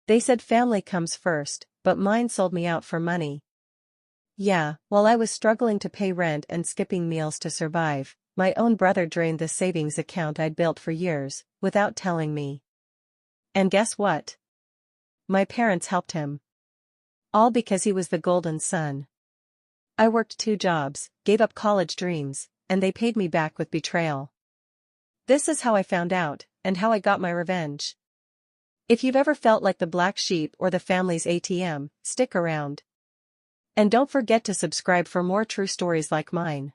They said family comes first, but mine sold me out for money. Yeah, while I was struggling to pay rent and skipping meals to survive, my own brother drained the savings account I'd built for years, without telling me. And guess what? My parents helped him. All because he was the golden son. I worked 2 jobs, gave up college dreams, and they paid me back with betrayal. This is how I found out, and how I got my revenge. If you've ever felt like the black sheep or the family's ATM, stick around. And don't forget to subscribe for more true stories like mine.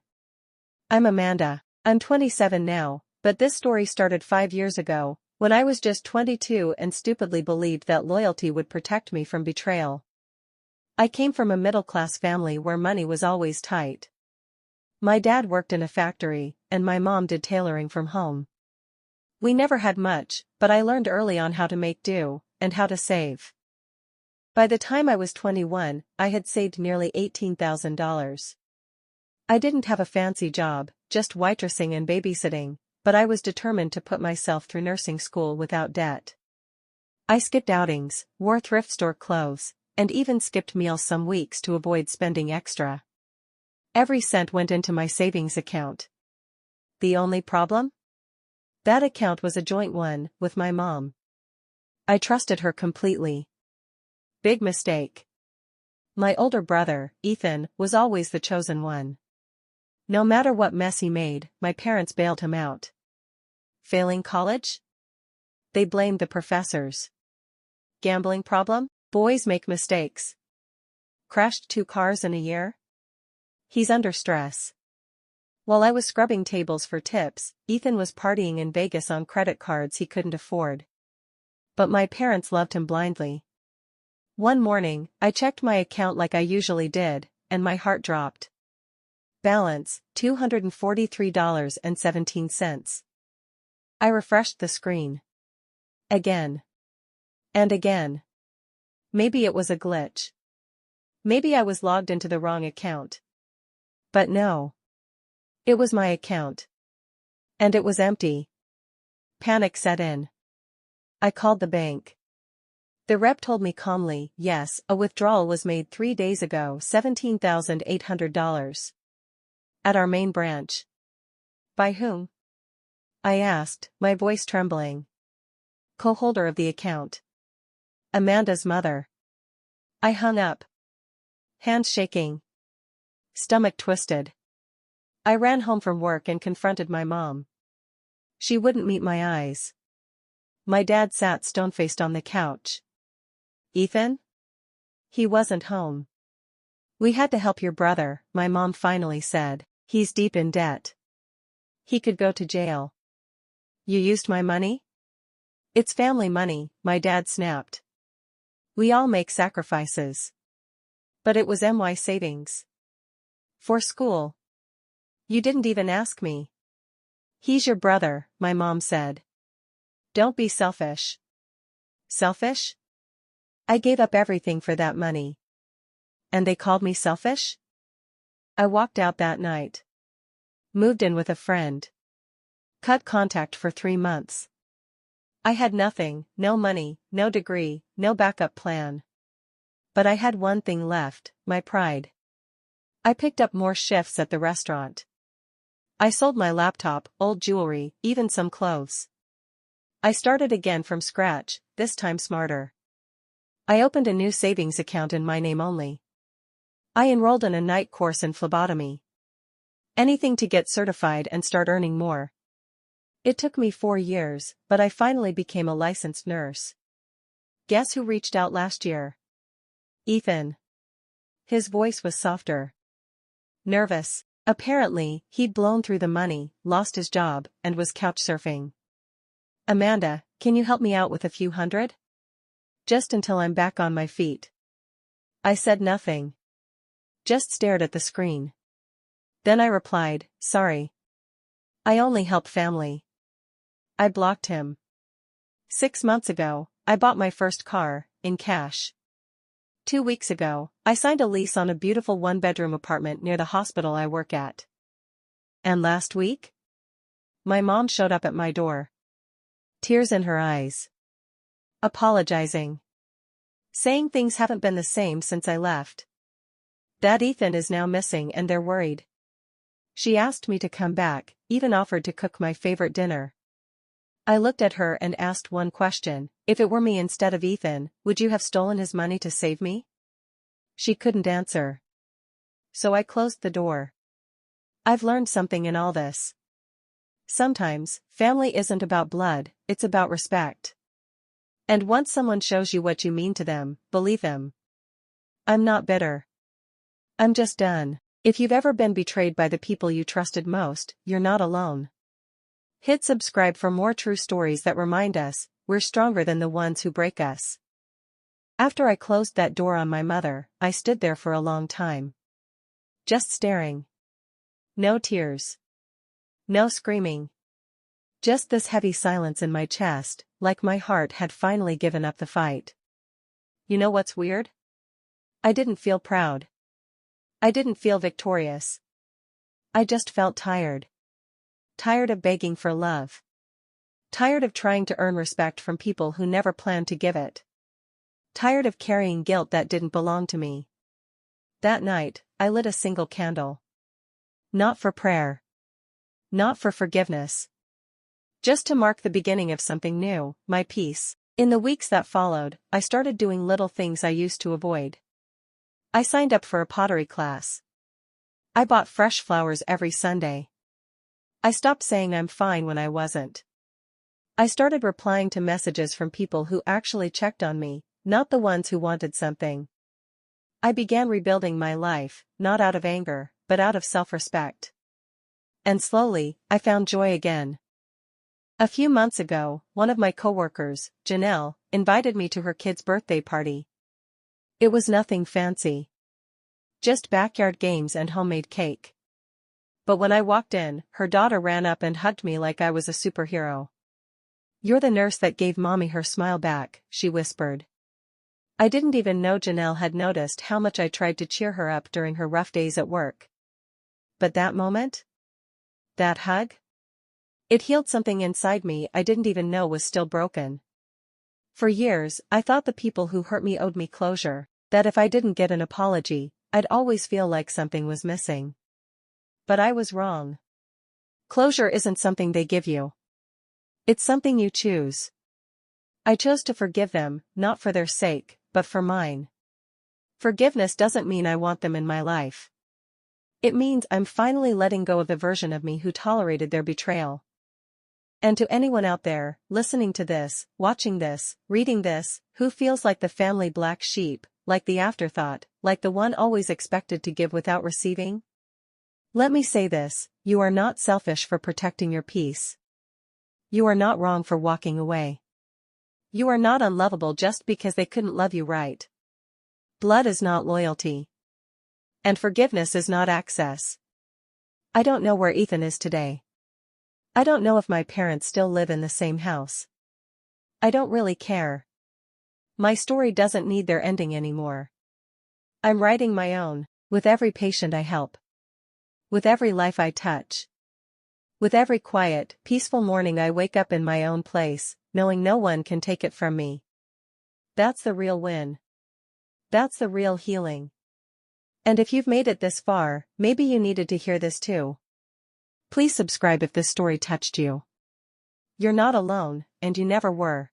I'm Amanda. I'm 27 now, but this story started 5 years ago, when I was just 22 and stupidly believed that loyalty would protect me from betrayal. I came from a middle-class family where money was always tight. My dad worked in a factory, and my mom did tailoring from home. We never had much, but I learned early on how to make do, and how to save. By the time I was 21, I had saved nearly $18,000. I didn't have a fancy job, just waitressing and babysitting, but I was determined to put myself through nursing school without debt. I skipped outings, wore thrift store clothes, and even skipped meals some weeks to avoid spending extra. Every cent went into my savings account. The only problem? That account was a joint one, with my mom. I trusted her completely. Big mistake. My older brother, Ethan, was always the chosen one. No matter what mess he made, my parents bailed him out. Failing college? They blamed the professors. Gambling problem? Boys make mistakes. Crashed 2 cars in a year? He's under stress. While I was scrubbing tables for tips, Ethan was partying in Vegas on credit cards he couldn't afford. But my parents loved him blindly. One morning, I checked my account like I usually did, and my heart dropped. Balance, $243.17. I refreshed the screen. Again. And again. Maybe it was a glitch. Maybe I was logged into the wrong account. But no. It was my account. And it was empty. Panic set in. I called the bank. The rep told me calmly, yes, a withdrawal was made 3 days ago, $17,800. At our main branch. By whom? I asked, my voice trembling. Co-holder of the account. Amanda's mother. I hung up. Hands shaking. Stomach twisted. I ran home from work and confronted my mom. She wouldn't meet my eyes. My dad sat stone-faced on the couch. Ethan? He wasn't home. We had to help your brother, my mom finally said. He's deep in debt. He could go to jail. You used my money? It's family money, my dad snapped. We all make sacrifices. But it was my savings. For school. You didn't even ask me. He's your brother, my mom said. Don't be selfish. Selfish? I gave up everything for that money. And they called me selfish? I walked out that night. Moved in with a friend. Cut contact for 3 months. I had nothing, no money, no degree, no backup plan. But I had one thing left, my pride. I picked up more shifts at the restaurant. I sold my laptop, old jewelry, even some clothes. I started again from scratch, this time smarter. I opened a new savings account in my name only. I enrolled in a night course in phlebotomy. Anything to get certified and start earning more. It took me 4 years, but I finally became a licensed nurse. Guess who reached out last year? Ethan. His voice was softer. Nervous. Apparently, he'd blown through the money, lost his job, and was couch surfing. Amanda, can you help me out with a few hundred? Just until I'm back on my feet. I said nothing. Just stared at the screen. Then I replied, sorry. I only help family. I blocked him. 6 months ago, I bought my first car, in cash. 2 weeks ago, I signed a lease on a beautiful 1-bedroom apartment near the hospital I work at. And last week? My mom showed up at my door. Tears in her eyes. Apologizing. saying things haven't been the same since I left. That Ethan is now missing and they're worried. She asked me to come back, even offered to cook my favorite dinner. I looked at her and asked one question: if it were me instead of Ethan, would you have stolen his money to save me? She couldn't answer. So I closed the door. I've learned something in all this. Sometimes, family isn't about blood, it's about respect. And once someone shows you what you mean to them, believe them. I'm not bitter. I'm just done. If you've ever been betrayed by the people you trusted most, you're not alone. Hit subscribe for more true stories that remind us we're stronger than the ones who break us. After I closed that door on my mother, I stood there for a long time. Just staring. No tears. No screaming. Just this heavy silence in my chest, like my heart had finally given up the fight. You know what's weird? I didn't feel proud. I didn't feel victorious. I just felt tired. Tired of begging for love. Tired of trying to earn respect from people who never planned to give it. Tired of carrying guilt that didn't belong to me. That night, I lit a single candle. Not for prayer. Not for forgiveness. Just to mark the beginning of something new, my peace. In the weeks that followed, I started doing little things I used to avoid. I signed up for a pottery class. I bought fresh flowers every Sunday. I stopped saying I'm fine when I wasn't. I started replying to messages from people who actually checked on me, not the ones who wanted something. I began rebuilding my life, not out of anger, but out of self-respect. And slowly, I found joy again. A few months ago, one of my coworkers, Janelle, invited me to her kid's birthday party. It was nothing fancy. Just backyard games and homemade cake. But when I walked in, her daughter ran up and hugged me like I was a superhero. "You're the nurse that gave Mommy her smile back," she whispered. I didn't even know Janelle had noticed how much I tried to cheer her up during her rough days at work. But that moment? That hug? It healed something inside me I didn't even know was still broken. For years, I thought the people who hurt me owed me closure, that if I didn't get an apology, I'd always feel like something was missing. But I was wrong. Closure isn't something they give you. It's something you choose. I chose to forgive them, not for their sake, but for mine. Forgiveness doesn't mean I want them in my life. It means I'm finally letting go of the version of me who tolerated their betrayal. And to anyone out there, listening to this, watching this, reading this, who feels like the family black sheep, like the afterthought, like the one always expected to give without receiving? Let me say this: you are not selfish for protecting your peace. You are not wrong for walking away. You are not unlovable just because they couldn't love you right. Blood is not loyalty. And forgiveness is not access. I don't know where Ethan is today. I don't know if my parents still live in the same house. I don't really care. My story doesn't need their ending anymore. I'm writing my own, with every patient I help. With every life I touch. With every quiet, peaceful morning I wake up in my own place, knowing no one can take it from me. That's the real win. That's the real healing. And if you've made it this far, maybe you needed to hear this too. Please subscribe if this story touched you. You're not alone, and you never were.